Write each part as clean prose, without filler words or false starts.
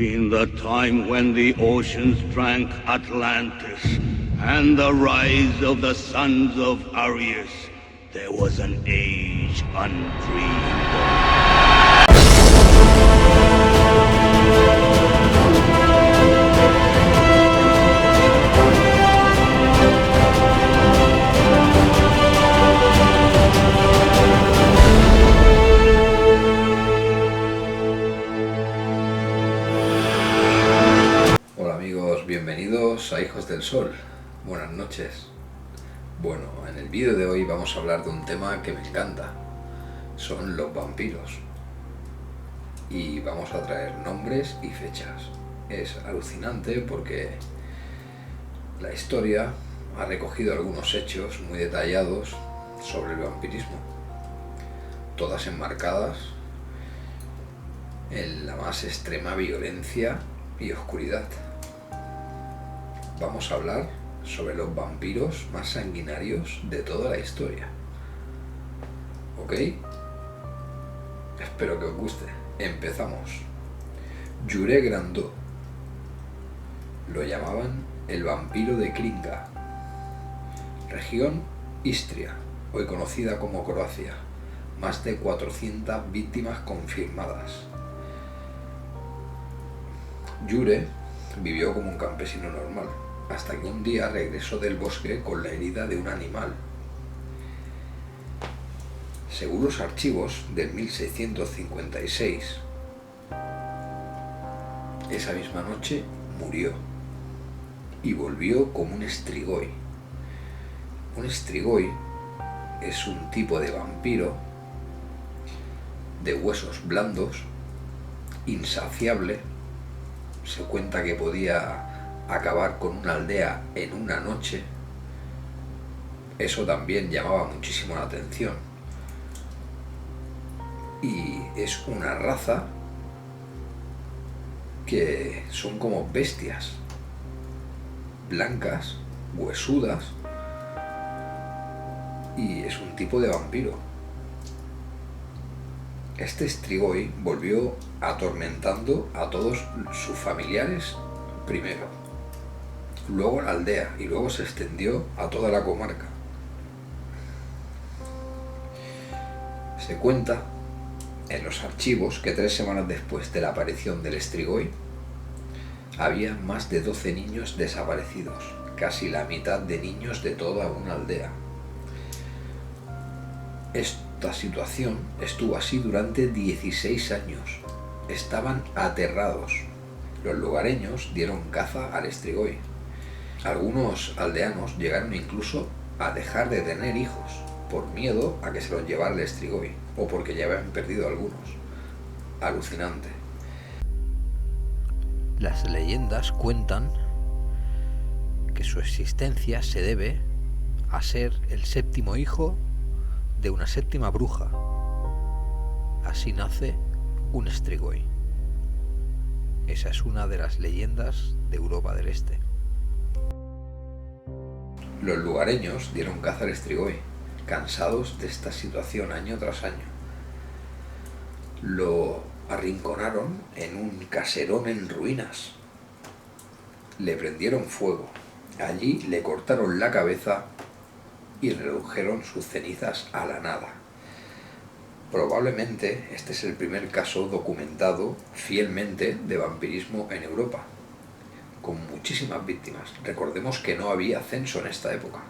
Between the time when the oceans drank Atlantis and the rise of the sons of Arius, there was an age undreamed of. Hola amigos, bienvenidos a Hijos del Sol. Buenas noches. Bueno, en el vídeo de hoy vamos a hablar de un tema que me encanta. Son los vampiros. Y vamos a traer nombres y fechas. Es alucinante porque la historia ha recogido algunos hechos muy detallados sobre el vampirismo. Todas enmarcadas en la más extrema violencia y oscuridad. Vamos a hablar sobre los vampiros más sanguinarios de toda la historia. ¿Ok? Espero que os guste. Empezamos. Jure Grandó. Lo llamaban el vampiro de Kringa. Región Istria, hoy conocida como Croacia. Más de 400 víctimas confirmadas. Jure vivió como un campesino normal, hasta que un día regresó del bosque con la herida de un animal. Según los archivos del 1656, esa misma noche murió y volvió como un strigoi. Un strigoi es un tipo de vampiro de huesos blandos, insaciable. Se cuenta que podía acabar con una aldea en una noche. Eso también llamaba muchísimo la atención. Y es una raza que son como bestias, blancas, huesudas, y es un tipo de vampiro. Este strigoi volvió atormentando a todos sus familiares primero, luego a la aldea y luego se extendió a toda la comarca. Se cuenta en los archivos que 3 semanas después de la aparición del strigoi había más de 12 niños desaparecidos, casi la mitad de niños de toda una aldea. Esta situación estuvo así durante 16 años. Estaban aterrados. Los lugareños dieron caza al strigoi. Algunos aldeanos llegaron incluso a dejar de tener hijos por miedo a que se los llevara el strigoi o porque ya habían perdido algunos. Alucinante. Las leyendas cuentan que su existencia se debe a ser el séptimo hijo de una séptima bruja. Así nace un strigoi. Esa es una de las leyendas de Europa del Este. Los lugareños dieron caza al strigoi, cansados de esta situación año tras año. Lo arrinconaron en un caserón en ruinas. Le prendieron fuego. Allí le cortaron la cabeza y redujeron sus cenizas a la nada. Probablemente este es el primer caso documentado fielmente de vampirismo en Europa, con muchísimas víctimas. Recordemos que no había censo en esta época.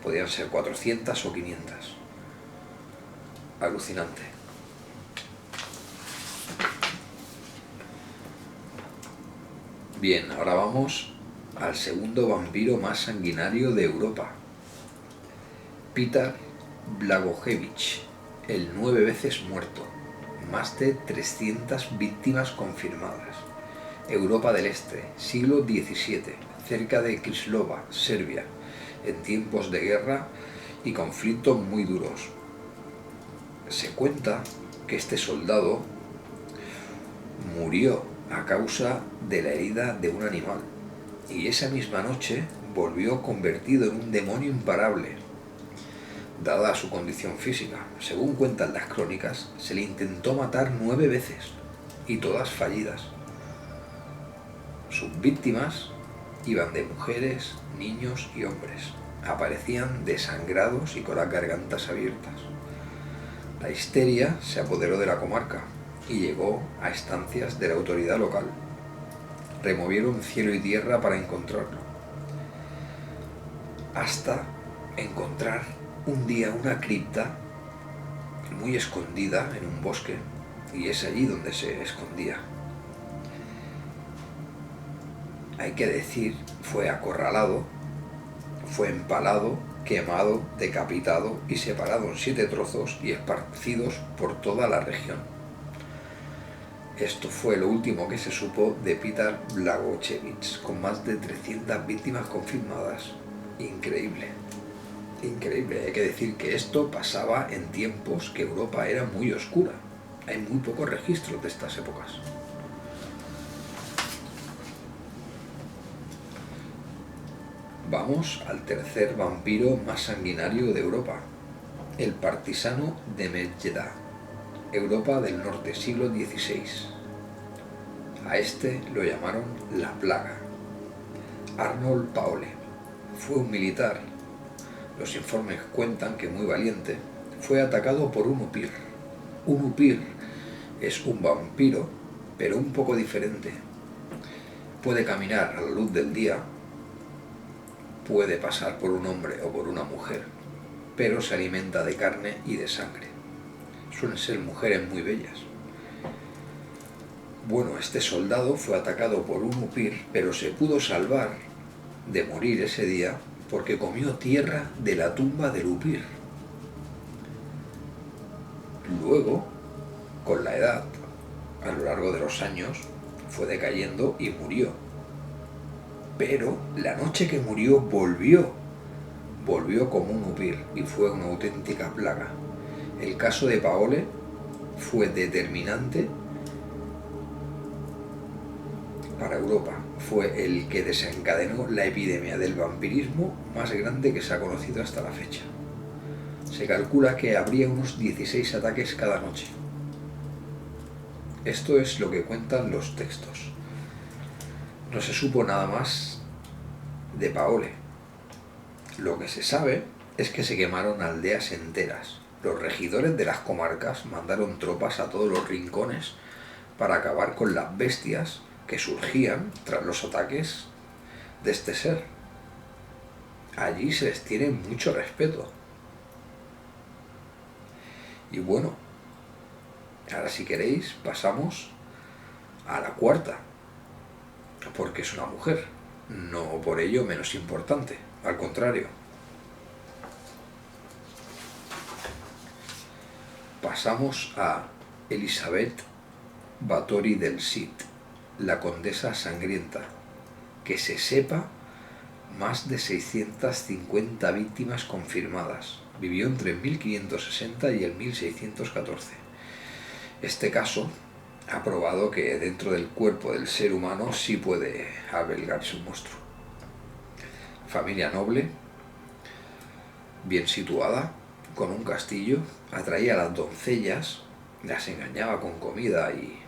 Podían ser 400 o 500. Alucinante. Bien, ahora vamos al segundo vampiro más sanguinario de Europa. Peter Blagojevich, el 9 veces muerto, más de 300 víctimas confirmadas. Europa del Este, siglo XVII, cerca de Kislova, Serbia, en tiempos de guerra y conflictos muy duros. Se cuenta que este soldado murió a causa de la herida de un animal y esa misma noche volvió convertido en un demonio imparable. Dada su condición física, según cuentan las crónicas, se le intentó matar 9 veces y todas fallidas. Sus víctimas iban de mujeres, niños y hombres. Aparecían desangrados y con las gargantas abiertas. La histeria se apoderó de la comarca y llegó a instancias de la autoridad local. Removieron cielo y tierra para encontrarlo, hasta encontrar un día una cripta muy escondida en un bosque, y es allí donde se escondía. Hay que decir, fue acorralado, fue empalado, quemado, decapitado y separado en 7 trozos y esparcidos por toda la región. Esto fue lo último que se supo de Peter Blagojevich, con más de 300 víctimas confirmadas. Increíble, increíble. Hay que decir que esto pasaba en tiempos que Europa era muy oscura. Hay muy pocos registros de estas épocas. Vamos al tercer vampiro más sanguinario de Europa, el partisano de Medjeda, Europa del Norte, siglo XVI. A este lo llamaron la plaga. Arnold Paole fue un militar. Los informes cuentan que muy valiente. Fue atacado por un upir. Un upir es un vampiro, pero un poco diferente. Puede caminar a la luz del día, puede pasar por un hombre o por una mujer, pero se alimenta de carne y de sangre. Suelen ser mujeres muy bellas. Bueno, este soldado fue atacado por un upir, pero se pudo salvar de morir ese día porque comió tierra de la tumba del upir. Luego, con la edad, a lo largo de los años, fue decayendo y murió. Pero la noche que murió volvió como un upir y fue una auténtica plaga. El caso de Paole fue determinante para Europa. Fue el que desencadenó la epidemia del vampirismo más grande que se ha conocido hasta la fecha. Se calcula que habría unos 16 ataques cada noche. Esto es lo que cuentan los textos. No se supo nada más de Paole. Lo que se sabe es que se quemaron aldeas enteras. Los regidores de las comarcas mandaron tropas a todos los rincones para acabar con las bestias que surgían tras los ataques de este ser. Allí se les tiene mucho respeto. Y bueno, ahora si queréis pasamos a la cuarta, porque es una mujer, no por ello menos importante, al contrario. Pasamos a Elisabeth Báthory del Cid, la condesa sangrienta, que se sepa más de 650 víctimas confirmadas. Vivió entre el 1560 y el 1614. Este caso ha probado que dentro del cuerpo del ser humano sí puede albergarse un monstruo. Familia noble, bien situada, con un castillo, atraía a las doncellas, las engañaba con comida y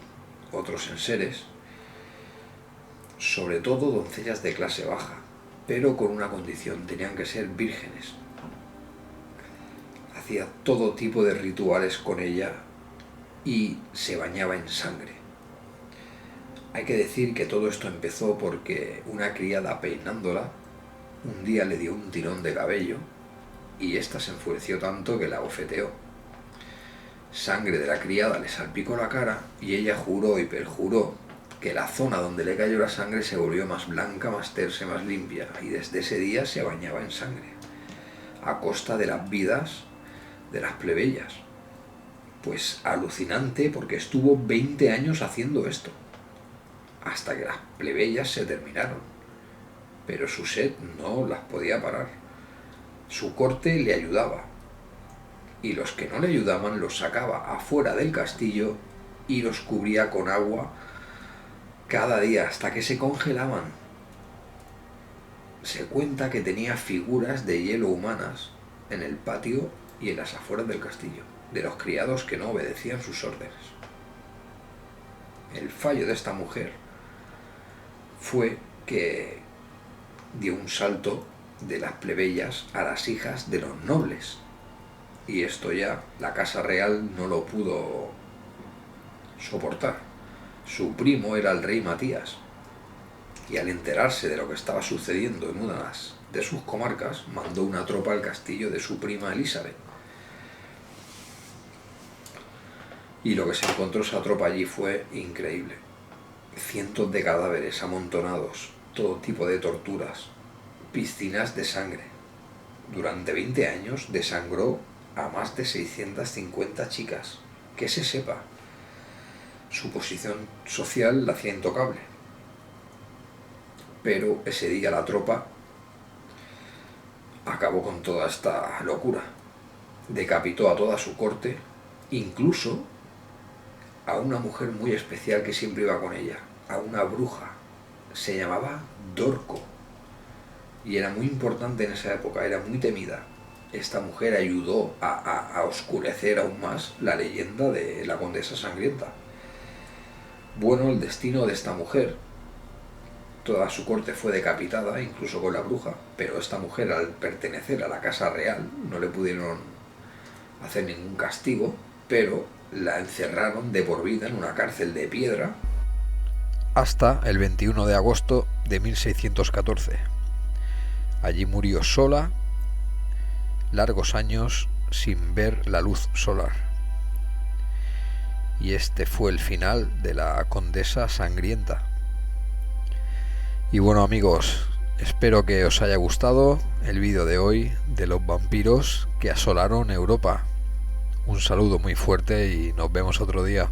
otros enseres, sobre todo doncellas de clase baja, pero con una condición: tenían que ser vírgenes. Hacía todo tipo de rituales con ella y se bañaba en sangre. Hay que decir que todo esto empezó porque una criada, peinándola, un día le dio un tirón de cabello y ésta se enfureció tanto que la bofeteó. Sangre de la criada le salpicó la cara y ella juró y perjuró que la zona donde le cayó la sangre se volvió más blanca, más tersa, más limpia, y desde ese día se bañaba en sangre, a costa de las vidas de las plebeyas. Pues alucinante, porque estuvo 20 años haciendo esto, hasta que las plebeyas se terminaron, pero su sed no las podía parar. Su corte le ayudaba, y los que no le ayudaban los sacaba afuera del castillo y los cubría con agua cada día hasta que se congelaban. Se cuenta que tenía figuras de hielo humanas en el patio y en las afueras del castillo, de los criados que no obedecían sus órdenes. El fallo de esta mujer fue que dio un salto de las plebeyas a las hijas de los nobles. Y esto ya la Casa Real no lo pudo soportar. Su primo era el rey Matías, y al enterarse de lo que estaba sucediendo en una de sus comarcas, mandó una tropa al castillo de su prima Elizabeth. Y lo que se encontró esa tropa allí fue increíble. Cientos de cadáveres amontonados, todo tipo de torturas, piscinas de sangre. Durante 20 años desangró a más de 650 chicas. Que se sepa, su posición social la hacía intocable. Pero ese día la tropa acabó con toda esta locura. Decapitó a toda su corte, incluso a una mujer muy especial que siempre iba con ella, a una bruja. Se llamaba Dorco y era muy importante en esa época, era muy temida. Esta mujer ayudó a oscurecer aún más la leyenda de la Condesa Sangrienta. Bueno, el destino de esta mujer, toda su corte fue decapitada, incluso con la bruja, pero esta mujer, al pertenecer a la Casa Real, no le pudieron hacer ningún castigo, pero la encerraron de por vida en una cárcel de piedra hasta el 21 de agosto de 1614. Allí murió sola, largos años sin ver la luz solar. Y este fue el final de la Condesa Sangrienta. Y bueno, amigos, espero que os haya gustado el vídeo de hoy de los vampiros que asolaron Europa. Un saludo muy fuerte y nos vemos otro día.